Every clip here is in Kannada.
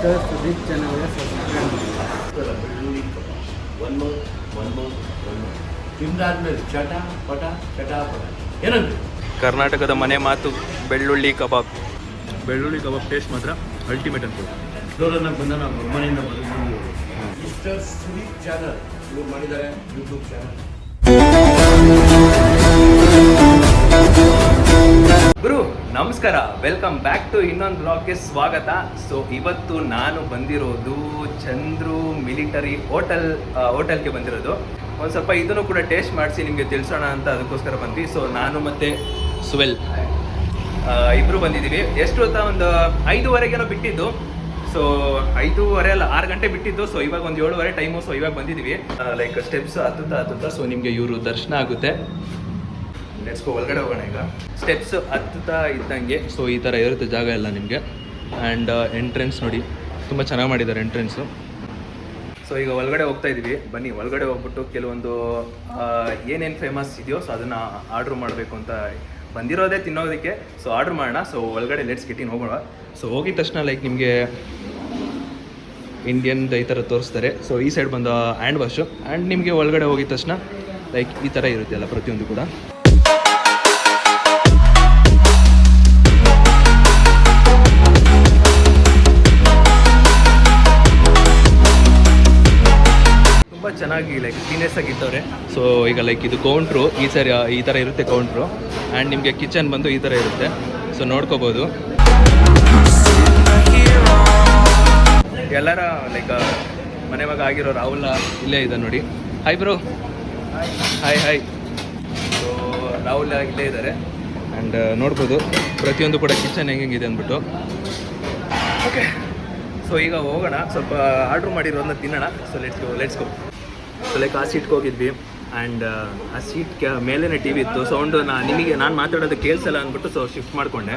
ಮಿಸ್ಟರ್ ಸುದೀಪ್ ಚಾನಲ್ಗೆ ಸಬ್ಸ್ಕ್ರೈಬ್ ಮಾಡಿ. ಬೆಳ್ಳುಳ್ಳಿ ಕಬಾಬ್ ಒನ್ ಮೋರ್ ತಿಂದಾದ್ಮೇಲೆ ಚಟ ಪಟ ಏನಂದ್ರೆ ಕರ್ನಾಟಕದ ಮನೆ ಮಾತು ಬೆಳ್ಳುಳ್ಳಿ ಕಬಾಬ್. ಬೆಳ್ಳುಳ್ಳಿ ಕಬಾಬ್ ಟೇಸ್ಟ್ ಮಾತ್ರ ಅಲ್ಟಿಮೇಟ್ ಅಂತ. ಫ್ಲೋರನ್ನ ಬಂದ ನಾವು ಮನೆಯಿಂದ ಬರೆದು ಮಿಸ್ಟರ್ ಸುದೀಪ್ ಚಾನಲ್ ಇವ್ರು ಮಾಡಿದ್ದಾರೆ ಯೂಟ್ಯೂಬ್ ಚಾನಲ್. ಗುರು ನಮಸ್ಕಾರ, ವೆಲ್ಕಮ್ ಬ್ಯಾಕ್ ಟು ಇನ್ನೊಂದು ಬ್ಲಾಗ್ಗೆ ಸ್ವಾಗತ. ಸೊ ಇವತ್ತು ನಾನು ಬಂದಿರೋದು ಚಂದ್ರು ಮಿಲಿಟರಿ ಹೋಟೆಲ್ಗೆ ಬಂದಿರೋದು. ಒಂದು ಸ್ವಲ್ಪ ಇದನ್ನು ಕೂಡ ಟೇಸ್ಟ್ ಮಾಡಿಸಿ ನಿಮಗೆ ತಿಳಿಸೋಣ ಅಂತ ಅದಕ್ಕೋಸ್ಕರ ಬಂದ್ವಿ. ಸೊ ನಾನು ಮತ್ತು ಸುವೆಲ್ ಇಬ್ಬರು ಬಂದಿದ್ದೀವಿ. ಎಷ್ಟು ಹೊತ್ತ ಒಂದು 5:30 ಬಿಟ್ಟಿದ್ದು. ಸೊ 5:30 ಅಲ್ಲ 6 ಗಂಟೆ ಬಿಟ್ಟಿದ್ದು. ಸೊ ಇವಾಗ ಒಂದು 7:30 ಟೈಮು. ಸೊ ಇವಾಗ ಬಂದಿದ್ದೀವಿ. ಲೈಕ್ ಸ್ಟೆಪ್ಸ್ ಹತ್ತುತ್ತಾ ಸೊ ನಿಮಗೆ ಇವರು ದರ್ಶನ ಆಗುತ್ತೆ. ಲೆಟ್ಸ್ ಗೋ, ಒಳಗಡೆ ಹೋಗೋಣ. ಈಗ ಸ್ಟೆಪ್ಸ್ ಹತ್ತುತ್ತಾ ಇದ್ದಂಗೆ ಸೊ ಈ ಥರ ಇರುತ್ತೆ ಜಾಗ ಎಲ್ಲ ನಿಮಗೆ. ಆ್ಯಂಡ್ ಎಂಟ್ರೆನ್ಸ್ ನೋಡಿ, ತುಂಬ ಚೆನ್ನಾಗಿ ಮಾಡಿದ್ದಾರೆ ಎಂಟ್ರೆನ್ಸು. ಸೊ ಈಗ ಒಳಗಡೆ ಹೋಗ್ತಾ ಇದ್ದೀವಿ. ಬನ್ನಿ ಒಳಗಡೆ ಹೋಗ್ಬಿಟ್ಟು ಕೆಲವೊಂದು ಏನೇನು ಫೇಮಸ್ ಇದೆಯೋ ಸೊ ಅದನ್ನು ಆರ್ಡ್ರ್ ಮಾಡಬೇಕು ಅಂತ ಬಂದಿರೋದೇ ತಿನ್ನೋದಕ್ಕೆ. ಸೊ ಆರ್ಡ್ರ್ ಮಾಡೋಣ. ಸೊ ಒಳಗಡೆ ಲೆಟ್ಸ್ ಗೆಟ್ ಇನ್ ಹೋಗೋಣ. ಸೊ ಹೋಗಿದ ತಕ್ಷಣ ಲೈಕ್ ನಿಮಗೆ ಇಂಡಿಯನ್ದು ಈ ಥರ ತೋರಿಸ್ತಾರೆ. ಸೊ ಈ ಸೈಡ್ ಬಂದು ಹ್ಯಾಂಡ್ ವಾಶು. ಆ್ಯಂಡ್ ನಿಮಗೆ ಒಳಗಡೆ ಹೋಗಿದ ತಕ್ಷಣ ಲೈಕ್ ಈ ಥರ ಇರುತ್ತೆ ಅಲ್ಲ ಪ್ರತಿಯೊಂದು ಕೂಡ. ತುಂಬ ಚೆನ್ನಾಗಿ ಲೈಕ್ ಕ್ಲೀನೆಸ್ ಆಗಿತ್ತವ್ರೆ. ಸೊ ಈಗ ಲೈಕ್ ಇದು ಕೌಂಟ್ರು ಈ ಥರ ಇರುತ್ತೆ ಕೌಂಟ್ರು. ಆ್ಯಂಡ್ ನಿಮಗೆ ಕಿಚನ್ ಬಂದು ಈ ಥರ ಇರುತ್ತೆ. ಸೊ ನೋಡ್ಕೋಬೋದು. ಎಲ್ಲರ ಲೈಕ್ ಮನೆ ಮಗ ಆಗಿರೋ ರಾಹುಲ್ ಇಲ್ಲೇ ಇದೆ ನೋಡಿ. Hi bro. Hi. So Rahul ಇಲ್ಲೇ ಇದ್ದಾರೆ. ಆ್ಯಂಡ್ ನೋಡ್ಬೋದು ಪ್ರತಿಯೊಂದು ಕೂಡ ಕಿಚನ್ ಹೆಂಗಿದೆ ಅಂದ್ಬಿಟ್ಟು. ಓಕೆ, ಸೊ ಈಗ ಹೋಗೋಣ. ಸ್ವಲ್ಪ ಆರ್ಡ್ರ್ ಮಾಡಿರೋದನ್ನ ತಿನ್ನೋಣ. So let's go. So like ಆ ಸೀಟ್ಗೆ ಹೋಗಿದ್ವಿ. ಆ್ಯಂಡ್ ಆ ಸೀಟ್ ಮೇಲೇ ಟಿ ವಿ ಇತ್ತು. ಸೌಂಡು ನಾನು ಮಾತಾಡೋದು ಕೇಳಿಸಲ್ಲ ಅಂದ್ಬಿಟ್ಟು ಸೊ ಶಿಫ್ಟ್ ಮಾಡಿಕೊಂಡೆ.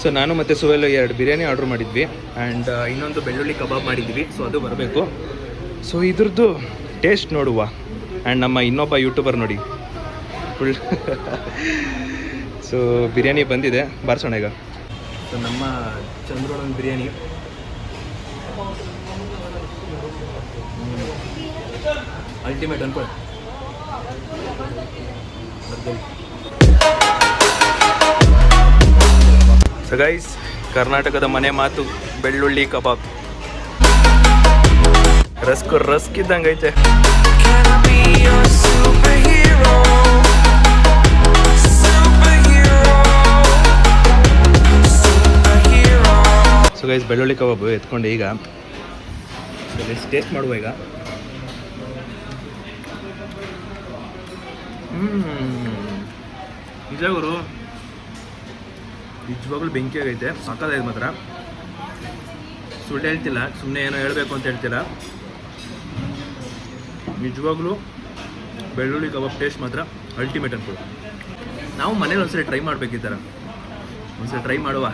ಸೊ ನಾನು ಮತ್ತು ಸುವೆಲ್ 2 ಬಿರಿಯಾನಿ ಆರ್ಡ್ರ್ ಮಾಡಿದ್ವಿ. ಆ್ಯಂಡ್ ಇನ್ನೊಂದು ಬೆಳ್ಳುಳ್ಳಿ ಕಬಾಬ್ ಮಾಡಿದ್ವಿ. ಸೊ ಅದು ಬರಬೇಕು. ಸೊ ಇದ್ರದ್ದು ಟೇಸ್ಟ್ ನೋಡುವ. ಆ್ಯಂಡ್ ನಮ್ಮ ಇನ್ನೊಬ್ಬ ಯೂಟ್ಯೂಬರ್ ನೋಡಿ ಫುಲ್ ಸೊ ಬಿರಿಯಾನಿ ಬಂದಿದೆ, ಬಾರಿಸೋಣ ಈಗ. ಸೊ ನಮ್ಮ ಚಂದ್ರೋಣನ್ ಬಿರಿಯಾನಿ ಅಲ್ಟಿಮೇಟ್ ಅನ್ಕೊ. ಸೊ ಗೈಸ್, ಕರ್ನಾಟಕದ ಮನೆ ಮಾತು ಬೆಳ್ಳುಳ್ಳಿ ಕಬಾಬ್. ರಸ್ಕ್ ಇದ್ದಂಗೆ ಐತೆ. ಸೊ ಗೈಸ್, ಬೆಳ್ಳುಳ್ಳಿ ಕಬಾಬ್ ಎತ್ಕೊಂಡು ಈಗ ಟೇಸ್ಟ್ ಮಾಡುವ ಈಗ. ನಿಜವಾಗ್ಲೂ ಬೆಂಕಿ ಆಗೈತೆ, ಸಕ್ಕತ್ತಾಗಿದೆ ಮಾತ್ರ. ಸುಳ್ಳು ಹೇಳ್ತಿಲ್ಲ, ಸುಮ್ಮನೆ ಏನೋ ಹೇಳಬೇಕು ಅಂತ ಹೇಳ್ತಿಲ್ಲ. ನಿಜವಾಗ್ಲೂ ಬೆಳ್ಳುಳ್ಳಿ ಕಬಾಬ್ ಟೇಸ್ಟ್ ಮಾತ್ರ ಅಲ್ಟಿಮೇಟ್ ಅನ್ಕೊಳ್ಳಿ. ನಾವು ಮನೇಲಿ ಒಂದ್ಸರಿ ಟ್ರೈ ಮಾಡಬೇಕು. ಈ ಥರ ಒಂದ್ಸರಿ ಟ್ರೈ ಮಾಡುವ.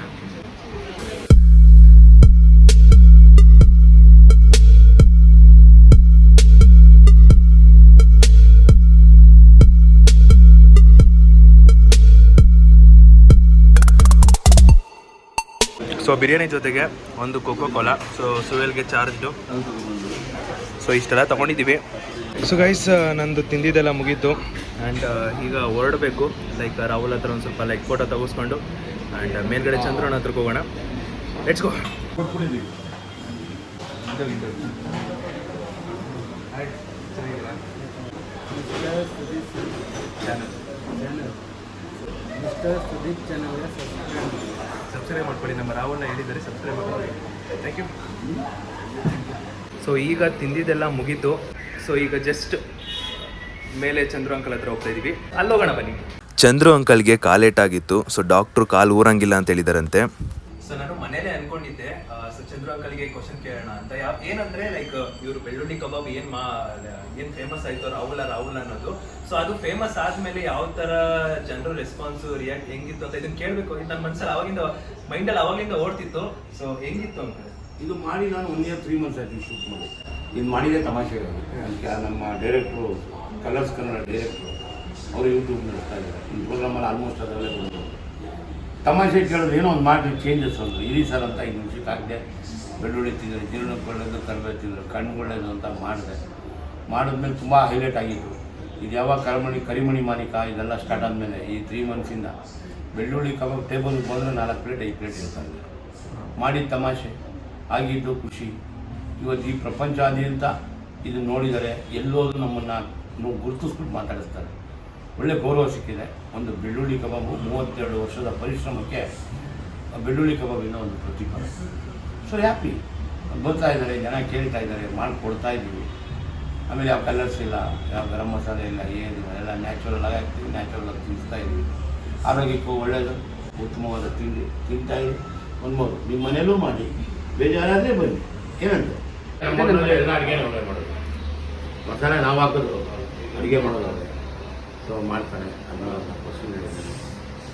ಸೊ ಬಿರಿಯಾನಿ ಜೊತೆಗೆ ಒಂದು ಕೋಕೋ ಕೋಲಾ. ಸೊ ಸುವೆಲ್ಗೆ ಚಾರ್ಜ್ಡು. ಸೊ ಇಷ್ಟೆಲ್ಲ ತೊಗೊಂಡಿದ್ದೀವಿ. ಸೊ ಗೈಸ್, ನಂದು ತಿಂದಿದ್ದೆಲ್ಲ ಮುಗೀತು. ಆ್ಯಂಡ್ ಈಗ ಹೊರಡಬೇಕು. ಲೈಕ್ ರಾಹುಲ್ ಹತ್ರ ಒಂದು ಸ್ವಲ್ಪ ಲೈಕ್ ಫೋಟೋ ತೆಗೆಸ್ಕೊಂಡು ಆ್ಯಂಡ್ ಮೇಲ್ಗಡೆ ಚಂದ್ರನ ಹತ್ರಕ್ಕೆ ಹೋಗೋಣ. Let's go. ಮಿಸ್ಟರ್ ಸುದೀಪ್ ಚಾನಲ್ಗೆ ಸಬ್ಸ್ಕ್ರೈಬ್ ಮಾಡ್ಕೊಳ್ಳಿ. ನಮ್ಮ ರಾಹುಲ್ನ ಹೇಳಿದ್ದಾರೆ ಸಬ್ಸ್ಕ್ರೈಬ್ ಮಾಡ್ಕೊಳ್ಳಿ. Thank you. ಸೊ ಈಗ ತಿಂದಿದ್ದೆಲ್ಲ ಮುಗೀತು. ಸೊ ಈಗ ಜಸ್ಟ್ ಮೇಲೆ ಚಂದ್ರು ಅಂಕಲ್ ಹತ್ರ ಹೋಗ್ತಾ ಇದ್ದೀವಿ. ಅಲ್ಲೋಗೋಣ ಬನ್ನಿ. ಚಂದ್ರು ಅಂಕಲ್ಗೆ ಕಾಲೇಟಾಗಿತ್ತು. ಸೊ ಡಾಕ್ಟ್ರು ಕಾಲು ಊರಂಗಿಲ್ಲ ಅಂತ ಹೇಳಿದಾರಂತೆ. ಸೊ ನಾನು ಮನೇಲೆ ಅನ್ಕೊಂಡಿದ್ದೆ ಸೊ ಚಂದ್ರು ಅಂಕಲ್ಗೆ ಕ್ವಶನ್ ಕೇಳೋಣ ಅಂತ. ಏನಂದ್ರೆ ಲೈಕ್ ಇವರು ಬೆಳ್ಳುಳ್ಳಿ ಕಬಾಬ್ ಏನ್ ಫೇಮಸ್ ಆಯ್ತು ರಾಹುಲ್ ಅನ್ನೋದು. ಸೊ ಅದು ಫೇಮಸ್ ಆದ್ಮೇಲೆ ಯಾವ ತರ ಜನರು ರೆಸ್ಪಾನ್ಸ್ ರಿಯಾಕ್ಟ್ ಹೆಂಗಿತ್ತು ಅಂತ ಇದನ್ನ ಕೇಳಬೇಕು. ನನ್ನ ಮನಸ್ಸಲ್ಲಿ ಮೈಂಡಲ್ಲಿ ಅವಾಗಿಂದ ಓಡ್ತಿತ್ತು. ಸೊ ಹೆಂಗಿತ್ತು ಅಂತ ಇದು ಮಾಡಿ ನಾನು 1 year 3 months ಆಯ್ತು ಶೂಟ್ ಮಾಡಿ. ಇದು ಮಾಡಿದೆ ತಮಾಷೆ. ನಮ್ಮ ಡೈರೆಕ್ಟ್ರು ಕಲರ್ಸ್ ಕನ್ನಡ ಡೈರೆಕ್ಟ್ರು ಅವರು ಯೂಟ್ಯೂಬ್ ನಡೆಸ್ತಾ ಇದ್ದಾರೆ. ಈ ಪ್ರೋಗ್ರಾಮಲ್ಲಿ ಆಲ್ಮೋಸ್ಟ್ ಅದರಲ್ಲೇ ಬಂದು ತಮಾಷೆ ಕೇಳಿದ್ರೆ ಏನೋ ಒಂದು ಮಾಡಿ ಚೇಂಜಸ್ ಅಂದರು. ಇರಿ ಸರ್ ಅಂತ 5 ನಿಮಿಷಕ್ಕೆ ಆಗಿದೆ. ಬೆಳ್ಳುಳ್ಳಿ ತಿಂದರೆ ಜೀರ್ಣಕ್ಕೆ ಒಳ್ಳೆಯದು, ಕರಿಬೇವು ತಿಂದರೆ ಕಣ್ಣಿಗೆ ಒಳ್ಳೆಯದು ಅಂತ ಮಾಡಿದ್ಮೇಲೆ ತುಂಬ ಹೈಲೈಟ್ ಆಗಿತ್ತು. ಇದು ಯಾವಾಗ ಕರಿಮಣಿ ಮಾನಿಕ ಇದೆಲ್ಲ ಸ್ಟಾರ್ಟ್ ಆದಮೇಲೆ ಈ 3 ಮಂತ್ಸಿಂದ ಬೆಳ್ಳುಳ್ಳಿ ಕಬಾಬ್ ಟೇಬಲ್ಗೆ ಬಂದರೆ 4 ಪ್ಲೇಟ್ 5 ಪ್ಲೇಟ್ ಇರ್ತಾರೆ. ಮಾಡಿದ ತಮಾಷೆ ಆಗಿದ್ದು ಖುಷಿ. ಇವತ್ತು ಈ ಪ್ರಪಂಚಾದ್ಯಂತ ಇದನ್ನು ನೋಡಿದರೆ ಎಲ್ಲೋದು ನಮ್ಮನ್ನು ಗುರುತಿಸ್ಬಿಟ್ಟು ಮಾತಾಡಿಸ್ತಾರೆ. ಒಳ್ಳೆ ಗೌರವ ಸಿಕ್ಕಿದೆ. ಒಂದು ಬೆಳ್ಳುಳ್ಳಿ ಕಬಾಬು 32 ವರ್ಷದ ಪರಿಶ್ರಮಕ್ಕೆ ಬೆಳ್ಳುಳ್ಳಿ ಕಬಾಬಿನ ಒಂದು ಪ್ರತಿಫಲ. ಸೊ ಹ್ಯಾಪಿ ಬರ್ತಾ ಇದ್ದಾರೆ, ಜನ ಕೇಳ್ತಾ ಇದ್ದಾರೆ, ಮಾಡಿಕೊಡ್ತಾ ಇದ್ದೀವಿ. ಆಮೇಲೆ ಯಾವ ಕಲರ್ಸ್ ಇಲ್ಲ, ಯಾವ ಗರಂ ಮಸಾಲೆ ಇಲ್ಲ, ಏನಿಲ್ಲ, ಎಲ್ಲ ನ್ಯಾಚುರಲ್ ಆಗಿ ಹಾಕ್ತೀವಿ, ನ್ಯಾಚುರಲ್ ಆಗಿ ತಿನ್ನಿಸ್ತಾ ಇದ್ದೀವಿ. ಆರೋಗ್ಯಕ್ಕೂ ಒಳ್ಳೆಯದು, ಉತ್ತಮವಾದ ತಿಂಡಿ ತಿಂತಾಯಿದ್ದೀವಿ. ಅನ್ಬೋದು ನಿಮ್ಮ ಮನೇಲೂ ಮಾಡಿ, ಬೇಜಾರಾದರೆ ಬನ್ನಿ. ಏನಂತ ಎಲ್ಲ ಅಡುಗೆ ನಾವೇ ಮಾಡೋದು, ಮಸಾಲೆ ನಾವು ಹಾಕೋದು, ಅಡುಗೆ ಮಾಡೋದು ಅವರೇ. ಸೊ ಮಾಡ್ತಾನೆ ಅದನ್ನ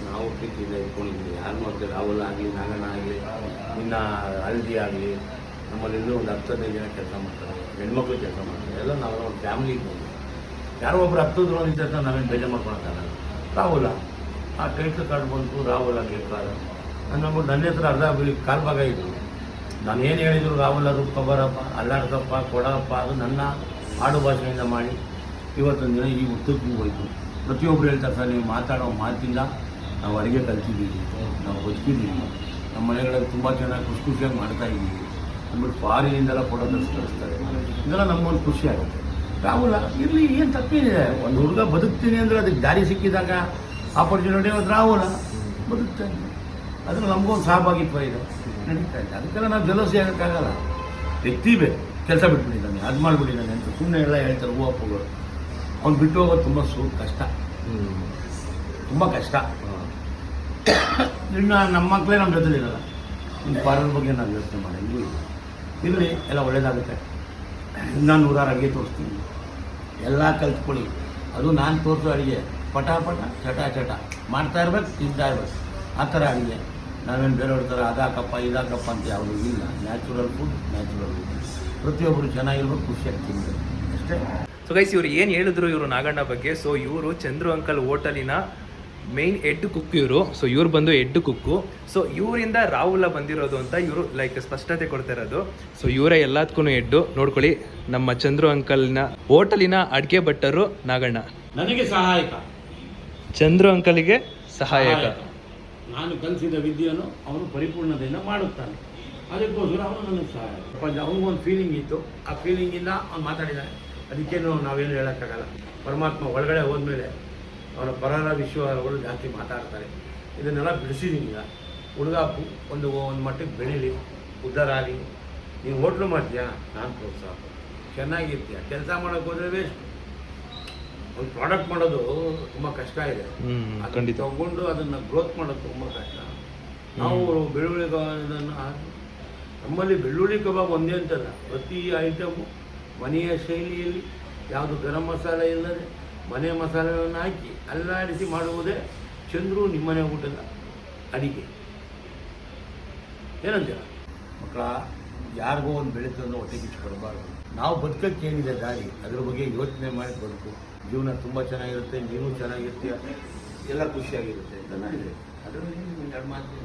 ನಾವು ಪ್ರೀತಿಯಿಂದ ಇಟ್ಕೊಂಡಿದ್ದೀವಿ. ಯಾರು ಮಾಡ್ತೀವಿ, ರಾಹುಲ್ ಆಗಲಿ, ನಾಗಣ್ಣ ಆಗಲಿ, ಇನ್ನು ಹಲ್ದಿ ಆಗಲಿ, ನಮ್ಮಲ್ಲೆಲ್ಲೂ ಒಂದು 10-15 ಜನ ಕೆಲಸ ಮಾಡ್ತಾರೆ, ಹೆಣ್ಮಕ್ಳು ಕೆಲಸ ಮಾಡ್ತಾರೆ. ಎಲ್ಲ ನಾವು ಒಂದು ಫ್ಯಾಮಿಲಿಗೆ ಬಂದು ಯಾರೋ ಒಬ್ರು 10 ಜನ ನಿಂತ ನಾವೇನು ಬೇಜಾರು ಮಾಡ್ಕೊಳಕ್ಕಾಗಲ್ಲ. ರಾಹುಲ ಆ ಟೈಟ್ಲ್ ಕಾರ್ಡ್ ಬಂತು, ರಾಹುಲ್ ಆಗಲಿಕ್ಕಾರ ನನ್ನ ಹೆಸರು ಅರ್ಧ ಕಾಲು ಭಾಗ ಇತ್ತು. ನಾನು ಏನು ಹೇಳಿದ್ರು, ರಾಹುಲ್ ಅದು ಕಬರಪ್ಪ, ಅಲ್ಲಾಡ್ಕಪ್ಪ, ಕೊಡಪ್ಪ, ಅದು ನನ್ನ ಆಡು ಭಾಷೆಯಿಂದ ಮಾಡಿ ಇವತ್ತೊಂದು ದಿನ ಈ ಉತ್ತಕ್ಕೆ ಹೋಯಿತು. ಪ್ರತಿಯೊಬ್ಬರು ಹೇಳ್ತಾರೆ, ಸರ್ ನೀವು ಮಾತಾಡೋ ಮಾತಿಂದ ನಾವು ಅಡುಗೆ ಕಲ್ತಿದ್ದೀವಿ, ನಾವು ಬದುಕಿದ್ದೀವಿ, ನಮ್ಮ ಮನೆಗಳಲ್ಲಿ ತುಂಬ ಚೆನ್ನಾಗಿ ಖುಷಿಯಾಗಿ ಮಾಡ್ತಾಯಿದ್ದೀವಿ ಅಂದ್ಬಿಟ್ಟು ಫಾರಿನಿಂದೆಲ್ಲ ಫೋಟೋ ಕಳಿಸ್ತಾರೆ. ಇದೆಲ್ಲ ನಮಗೊಂದು ಖುಷಿ ಆಗುತ್ತೆ. ರಾಹುಲ ಇರಲಿ, ಏನು ತಪ್ಪೇನಿದೆ? ಒಂದು ಹುಡುಗ ಬದುಕ್ತೀನಿ ಅಂದರೆ ಅದಕ್ಕೆ ದಾರಿ ಸಿಕ್ಕಿದಾಗ ಆಪರ್ಚುನಿಟಿ ಅದು ರಾಹುಲ ಬದುಕ್ತಾ ಇದ್ದೆ. ಅದನ್ನು ನಮಗೊಂದು ಸಹಭಾಗಿತ್ವ ಇದೆ, ನಡೀತಾ ಇದೆ. ಅದಕ್ಕೆಲ್ಲ ನಾವು ಜಲಸಿ ಆಗೋಕ್ಕಾಗಲ್ಲ. ವ್ಯಕ್ತಿ ಬೇಕು, ಕೆಲಸ ಬಿಟ್ಬಿಟ್ಟಿದ್ದಾನೆ, ಅದು ಮಾಡಿಬಿಟ್ಟಿದ್ದಾನೆ ಅಂತ ಸುಮ್ಮನೆ ಎಲ್ಲ ಹೇಳ್ತಾರೆ ಹೂ ಅಪ್ಪಗಳು. ಅವ್ನು ಬಿಟ್ಟು ಹೋಗೋದು ತುಂಬ ಕಷ್ಟ, ತುಂಬ ಕಷ್ಟ. ಇನ್ನು ನಮ್ಮ ಮಕ್ಕಳೇ ನಮ್ಮ ಜೊತೆಲಿರಲ್ಲ. ಇನ್ನು ಫಾರಿನ್ ಬಗ್ಗೆ ನಾನು ಯೋಚನೆ ಮಾಡಿ ಇರಲಿ, ಎಲ್ಲ ಒಳ್ಳೇದಾಗುತ್ತೆ. ನಾನು 100 ಅಡುಗೆ ತೋರಿಸ್ತೀನಿ, ಎಲ್ಲ ಕಲ್ತ್ಕೊಳ್ಳಿ. ಅದು ನಾನು ತೋರಿಸೋ ಅಡುಗೆ ಪಟ ಚಟ ಮಾಡ್ತಾ ಇರ್ಬೇಕು, ತಿಂತಾ ಇರ್ಬೇಕು. ಆ ಥರ ಅಡುಗೆ ನಾವೇನು ಬೇರೆಯವ್ರ ಥರ ಅದಾಕಪ್ಪ ಇದಾಕಪ್ಪ ಅಂತ ಯಾವುದೂ ಇಲ್ಲ. Natural food. ಪ್ರತಿಯೊಬ್ಬರು ಚೆನ್ನಾಗಿರ್ಬೇಕು, ಖುಷಿಯಾಗಿ ತಿನ್ಬೇಕು ಅಷ್ಟೇ. ಸೊ ಗೈಸ್, ಇವರು ಏನು ಹೇಳಿದ್ರು ಇವರು ನಾಗಣ್ಣ ಬಗ್ಗೆ. ಸೊ ಇವರು ಚಂದ್ರು ಅಂಕಲ್ ಹೋಟೆಲಿನ ಮೇನ್ ಹೆಡ್ ಕುಕ್ ಇವರು. ಸೊ ಇವ್ರು ಬಂದು ಹೆಡ್ ಕುಕ್ಕು. ಸೊ ಇವರಿಂದ ರಾಹುಲ ಬಂದಿರೋದು ಅಂತ ಇವರು ಲೈಕ್ ಸ್ಪಷ್ಟತೆ ಕೊಡ್ತಾ ಇರೋದು. ಸೊ ಇವರೇ ಎಲ್ಲದಕ್ಕೂ ಹೆಡ್ಡು. ನೋಡ್ಕೊಳ್ಳಿ, ನಮ್ಮ ಚಂದ್ರು ಅಂಕಲ್ನ ಹೋಟೆಲಿನ ಅಡುಗೆ ಭಟ್ಟರು ನಾಗಣ್ಣ. ನನಗೆ ಸಹಾಯಕ, ಚಂದ್ರು ಅಂಕಲ್ಗೆ ಸಹಾಯಕ. ನಾನು ಕಲಿಸಿದ ವಿದ್ಯೆಯನ್ನು ಅವನು ಪರಿಪೂರ್ಣತೆಯಿಂದ ಮಾಡುತ್ತಾನೆ. ಅದಕ್ಕೋಸ್ಕರ ಅವನು ನನಗೆ ಸಹಾಯ. ಅವನಿಗೊಂದು ಫೀಲಿಂಗ್ ಇತ್ತು, ಆ ಫೀಲಿಂಗಿಂದ ಅವ್ನು ಮಾತಾಡಿದ್ದಾನೆ. ಅದಕ್ಕೇನು ನಾವೇನು ಹೇಳೋಕ್ಕಾಗಲ್ಲ. ಪರಮಾತ್ಮ ಒಳಗಡೆ ಹೋದ್ಮೇಲೆ ಅವನ ಪರರ ವಿಶ್ವಗಳು ಜಾಸ್ತಿ ಮಾತಾಡ್ತಾರೆ. ಇದನ್ನೆಲ್ಲ ಬಿಡಿಸಿದ್ದೀನಿ. ಈಗ ಹುಡುಗ ಒಂದು ಮಟ್ಟಕ್ಕೆ ಬೆಳೀಲಿ, ಉದ್ಧಾರ ಆಗಲಿ. ನೀನು ಹೋಟ್ಲು ಮಾಡ್ತೀಯಾ, ನಾನು ಪ್ರೋತ್ಸಾಹ. ಚೆನ್ನಾಗಿರ್ತೀಯ, ಕೆಲಸ ಮಾಡೋಕ್ಕೆ ಹೋದರೆ ವೇಸ್ಟ್. ಒಂದು ಪ್ರಾಡಕ್ಟ್ ಮಾಡೋದು ತುಂಬ ಕಷ್ಟ ಇದೆ. ಅದನ್ನು ತಗೊಂಡು ಅದನ್ನು ಗ್ರೋತ್ ಮಾಡೋದು ತುಂಬ ಕಷ್ಟ. ನಾವು ಬೆಳ್ಳುಳ್ಳಿ ಕಬಾಬನ್ನು ನಮ್ಮಲ್ಲಿ ಬೆಳ್ಳುಳ್ಳಿ ಕಬಾಬ್ ಒಂದೇ ಅಂತಲ್ಲ, ಪ್ರತಿ ಐಟಮು ಮನೆಯ ಶೈಲಿಯಲ್ಲಿ, ಯಾವುದು ಗರಂ ಮಸಾಲೆ ಇಲ್ಲದೆ ಮನೆ ಮಸಾಲೆಗಳನ್ನು ಹಾಕಿ ಅಲ್ಲಾಡಿಸಿ ಮಾಡುವುದೇ ಚಂದ್ರು ನಿಮ್ಮನೆ ಊಟದ ಅಡಿಗೆ. ಏನಂತೀರ ಮಕ್ಕಳ? ಯಾರಿಗೋ ಒಂದು ಬೆಳೀತಂದ್ರೆ ಹೊಟ್ಟೆ ಕಿಚ್ಚು ಬರಬಾರ್ದು. ನಾವು ಬದುಕಕ್ಕೆ ಏನಿದೆ ದಾರಿ, ಅದ್ರ ಬಗ್ಗೆ ಯೋಚನೆ ಮಾಡಿ ಬದುಕು. ಜೀವನ ತುಂಬ ಚೆನ್ನಾಗಿರುತ್ತೆ, ನೀನು ಚೆನ್ನಾಗಿರ್ತೀಯ, ಎಲ್ಲ ಖುಷಿಯಾಗಿರುತ್ತೆ. ಚೆನ್ನಾಗಿದೆ. ಅದರಲ್ಲಿ ಒಂದು 2 ಮಾತು,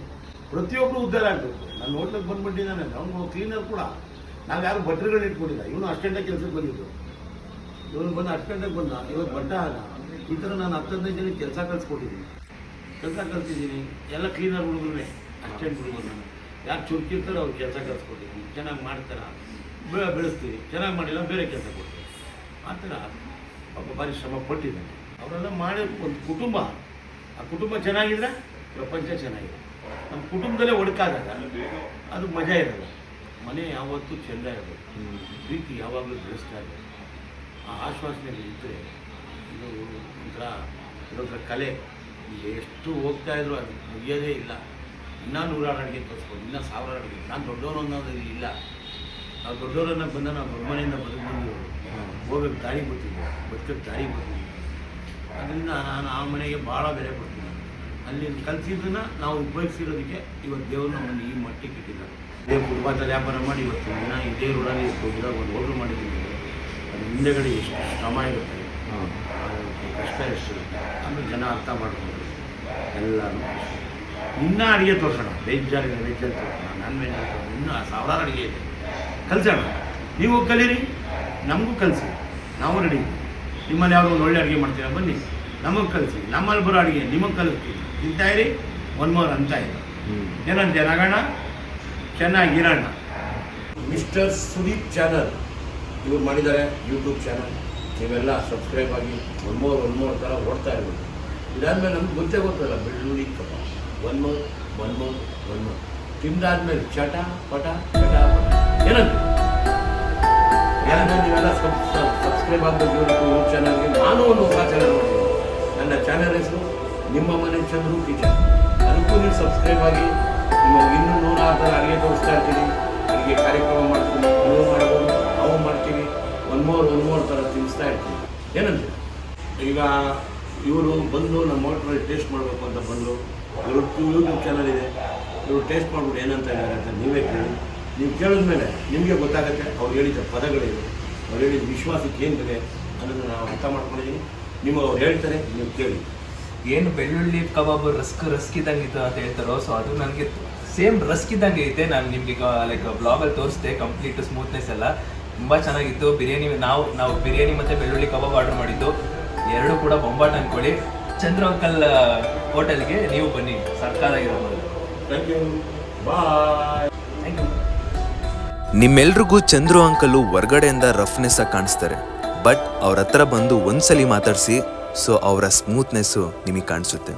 ಪ್ರತಿಯೊಬ್ಬರು ಉದ್ಧಾರ ಆಗಬೇಕು. ನಾನು ಹೋಟ್ಲಿಗೆ ಬಂದುಬಿಟ್ಟಿದ್ದಾನೆ, ಅವನು ಕ್ಲೀನರ್ ಕೂಡ. ನಾವು ಯಾರು ಭಟ್ರುಗಳನ್ನ ಇಟ್ಕೊಂಡಿಲ್ಲ. ಇವನು ಅಷ್ಟೆಂಟಾಗಿ ಕೆಲಸಕ್ಕೆ ಬಂದಿದ್ದು. ಇವನು ಬಂದು ಅಷ್ಟೆಂಟಾಗಿ ಬಂದ. ಇವತ್ತು ಬಟ್ಟ ಆಗ ಈ ಥರ ನಾನು 10-15 ಜನಕ್ಕೆ ಕೆಲಸ ಕಲಿತಿದ್ದೀನಿ. ಎಲ್ಲ ಕ್ಲೀನರ್ ಹುಡುಗರೇ, ಅಷ್ಟೆಂಟ್ ಹುಡುಗರು. ನಾನು ಯಾರು ಚುರುಕಿರ್ತಾರೋ ಅವ್ರು ಕೆಲಸ ಕಲಿಸ್ಕೊಟ್ಟಿದ್ದೀನಿ. ಚೆನ್ನಾಗಿ ಮಾಡ್ತಾರ, ಬೆಳೆಸ್ತೀವಿ. ಚೆನ್ನಾಗಿ ಮಾಡಿಲ್ಲ ಬೇರೆ ಕೆಲಸ ಕೊಡ್ತೀವಿ. ಆ ಥರ ಪಾಪ ಭಾರಿ ಶ್ರಮ ಪಟ್ಟಿದ್ದಾನೆ. ಅವರೆಲ್ಲ ಮಾಡಿ ಒಂದು ಕುಟುಂಬ. ಆ ಕುಟುಂಬ ಚೆನ್ನಾಗಿದ್ರೆ ಪ್ರಪಂಚ ಚೆನ್ನಾಗಿದೆ. ನಮ್ಮ ಕುಟುಂಬದಲ್ಲೇ ಒಡಕಾದಾಗ ಅದು ಮಜಾ ಇರಲ್ಲ. ಮನೆ ಯಾವತ್ತೂ ಚೆಂದ ಇರಬೇಕು, ಪ್ರೀತಿ ಯಾವಾಗಲೂ ಬೆಳೆಸ್ತಾ ಇರಬೇಕು. ಆ ಆಶ್ವಾಸನೆಯಲ್ಲಿ ಇದ್ದರೆ ಇದು ಒಂಥರ ಕಲೆ. ಎಷ್ಟು ಹೋಗ್ತಾ ಇದ್ರು ಅದು ಮುಗಿಯೋದೇ ಇಲ್ಲ. ಇನ್ನೂ 100 ಅಡುಗೆ ತೋರಿಸ್ಬೋದು, ಇನ್ನೂ 1000 ಅಡುಗೆ. ನಾನು ದೊಡ್ಡವರು ಅನ್ನೋದು ಇಲ್ಲ. ನಾವು ದೊಡ್ಡವರನ್ನ ಬಂದ ನಾವು ದೊಡ್ಡ ಮನೆಯಿಂದ ಬಂದು ಹೋಗೋಕ್ಕೆ ದಾರಿ ಗೊತ್ತಿದ್ದೆ, ಬದುಕೋಕ್ಕೆ ದಾರಿ ಗೊತ್ತಿದ್ದೆ. ಅದರಿಂದ ನಾನು ಆ ಮನೆಗೆ ಭಾಳ ಬೆಲೆ ಕೊಡ್ತೀನಿ. ಅಲ್ಲಿ ಕಲಿಸಿದ್ದನ್ನು ನಾವು ಉಪಯೋಗಿಸಿರೋದಕ್ಕೆ ಇವತ್ತು ದೇವರು ನಮ್ಮನ್ನು ಈ ಮಟ್ಟಿಗೆ ಇಟ್ಟಿದ್ದಾರೆ. ಇದೇ ಫುಟ್ಪಾತಲ್ಲಿ ವ್ಯಾಪಾರ ಮಾಡಿ ಇವತ್ತು ದಿನ ಇದೇ ರೋಡಲ್ಲಿ ಹೋಗಿದಾಗ ಒಂದು ಹೋಟ್ಲು ಮಾಡಿದ್ದೀನಿ. ಅದು ಹಿಂದೆಗಡೆ ಎಷ್ಟು ಶ್ರಮ ಇರುತ್ತೆ, ಕಷ್ಟ ಎಷ್ಟಿರುತ್ತೆ, ಆಮೇಲೆ ಜನ ಅರ್ಥ ಮಾಡ್ಕೊಂಡು ಎಲ್ಲರೂ ಇನ್ನೂ ಅಡುಗೆ ತೋರಿಸೋಣ, ವೆಜ್ಜಾಗಿದೆ ವೆಜ್ಜಲ್ಲಿ ತೋರಿಸೋಣ, ನಾನ್ ವೆಜ್ ಇನ್ನೂ ಸಾವಿರಾರು ಅಡುಗೆ ಇದೆ, ಕಲಿಸೋಣ. ನೀವು ಕಲೀರಿ, ನಮಗೂ ಕಲಿಸಿ, ನಾವು ರೆಡಿ. ನಿಮ್ಮಲ್ಲಿ ಯಾವುದೋ ಒಂದು ಒಳ್ಳೆ ಅಡುಗೆ ಮಾಡ್ತೀರಾ, ಬನ್ನಿ ನಮಗೆ ಕಲಿಸಿ. ನಮ್ಮಲ್ಲಿ ಬರೋ ಅಡುಗೆ ನಿಮಗೆ ಕಲಿಸ್ತೀವಿ. ತಿಂತಾಯಿರಿ, ಒನ್ ಮೋರ್ ಅಂತ ಇದೆ. ಏನಂತೆ ನಗೋಣ, ಚೆನ್ನಾಗಿರೋಣ. ಮಿಸ್ಟರ್ ಸುದೀಪ್ ಚಾನಲ್ ಇವ್ರು ಮಾಡಿದ್ದಾರೆ ಯೂಟ್ಯೂಬ್ ಚಾನಲ್. ನೀವೆಲ್ಲ ಸಬ್ಸ್ಕ್ರೈಬ್ ಆಗಿ ಒನ್ ಮೋರ್ ಥರ ಓಡ್ತಾ ಇರ್ಬೋದು. ಇದಾದಮೇಲೆ ನಮ್ಗೆ ಗೊತ್ತಲ್ಲ, ಬೆಳ್ಳುಳ್ಳಿ ಕಬಾಬ್ ಒನ್ ಮೋರ್ ತಿಂದಾದ್ಮೇಲೆ ಚಟ ಪಟ ಏನಂತ ನೀವೆಲ್ಲ ಸಬ್ಸ್ಕ್ರೈಬ್ ಆಗಬೇಕು ಯೂಟ್ಯೂಬ್ ಚಾನಲ್ಗೆ. ನಾನು ಒಂದು ಹೊಸ ಚಾನಲ್ ಮಾಡಿದ್ದೀನಿ. ನನ್ನ ಚಾನಲ್ ಹೆಸರು ನಿಮ್ಮ ಮನೆ ಚಂದ್ರು ಕಿಚನ್. ಅದಕ್ಕೂ ನೀವು ಸಬ್ಸ್ಕ್ರೈಬ್ ಆಗಿ. ನಿಮಗೆ ಇನ್ನೂ 106 ಥರ ಅಡುಗೆ ತೋರಿಸ್ತಾ ಇರ್ತೀನಿ. ಅಡುಗೆ ಕಾರ್ಯಕ್ರಮ ಮಾಡ್ತೀನಿ, ನೀವು ಮಾಡ್ಬೋದು, ನಾವು ಮಾಡ್ತೀವಿ. ಒನ್ ಮೋರ್ ಥರ ತಿನ್ನಿಸ್ತಾ ಇರ್ತೀನಿ. ಏನಂತೆ ಈಗ ಇವರು ಬಂದು ನಮ್ಮ ಹೋಟ್ಲಲ್ಲಿ ಟೇಸ್ಟ್ ಮಾಡಬೇಕು ಅಂತ ಬಂದರು. ಇವರು ಯೂಟ್ಯೂಬ್ ಚಾನಲ್ ಇದೆ, ಇವರು ಟೇಸ್ಟ್ ಮಾಡ್ಬಿಟ್ಟು ಏನಂತ ಇದ್ದಾರೆ ಅಂತ ನೀವೇ ಕೇಳಿ. ನೀವು ಕೇಳಿದ್ಮೇಲೆ ನಿಮಗೆ ಗೊತ್ತಾಗುತ್ತೆ ಅವ್ರು ಹೇಳಿದ ಪದಗಳಿವೆ, ಅವ್ರು ಹೇಳಿದ ವಿಶ್ವಾಸಕ್ಕೆ ಏನು ಬೆಲೆ ಅನ್ನೋದು ನಾವು ಅರ್ಥ ಮಾಡ್ಕೊಂಡಿದ್ದೀನಿ. ನಿಮಗೆ ಅವ್ರು ಹೇಳ್ತಾರೆ, ನೀವು ಕೇಳಿ. ಏನು ಬೆಳ್ಳುಳ್ಳಿ ಕಬಾಬು ರಸ್ಕ್ ಇದ್ದಂಗಿತ್ತು ಅಂತ ಹೇಳ್ತಾರೋ, ಸೊ ಅದು ನನಗೆ ಸೇಮ್ ರಸ್ಕ್ ಇದ್ದಂಗೆ ಐತೆ. ನಾನು ನಿಮಗೆ ಲೈಕ್ ಬ್ಲಾಗಲ್ಲಿ ತೋರಿಸ್ದೆ ಕಂಪ್ಲೀಟ್ ಸ್ಮೂತ್ನೆಸ್ ಎಲ್ಲ ತುಂಬ ಚೆನ್ನಾಗಿತ್ತು. ಬಿರಿಯಾನಿ ನಾವು ಬಿರಿಯಾನಿ ಮತ್ತು ಬೆಳ್ಳುಳ್ಳಿ ಕಬಾಬ್ ಆರ್ಡರ್ ಮಾಡಿದ್ದು, ಎರಡೂ ಕೂಡ ಬೊಂಬಾಟ್ ಅಂದ್ಕೊಳ್ಳಿ. ಚಂದ್ರ ಅಂಕಲ್ ಹೋಟೆಲ್ಗೆ ನೀವು ಬನ್ನಿ, ಸರ್ಕಾರಾಗಿರೋದು. Thank you, bye. Thank you. ನಿಮ್ಮೆಲ್ರಿಗೂ ಚಂದ್ರು ಅಂಕಲು ಹೊರ್ಗಡೆಯಿಂದ ರಫ್ನೆಸ್ ಆಗಿ ಕಾಣಿಸ್ತಾರೆ, ಬಟ್ ಅವ್ರ ಹತ್ರ ಬಂದು ಒಂದ್ಸಲಿ ಮಾತಾಡಿಸಿ, ಸೊ ಅವರ ಸ್ಮೂತ್ನೆಸ್ಸು ನಿಮಗೆ ಕಾಣಿಸುತ್ತೆ.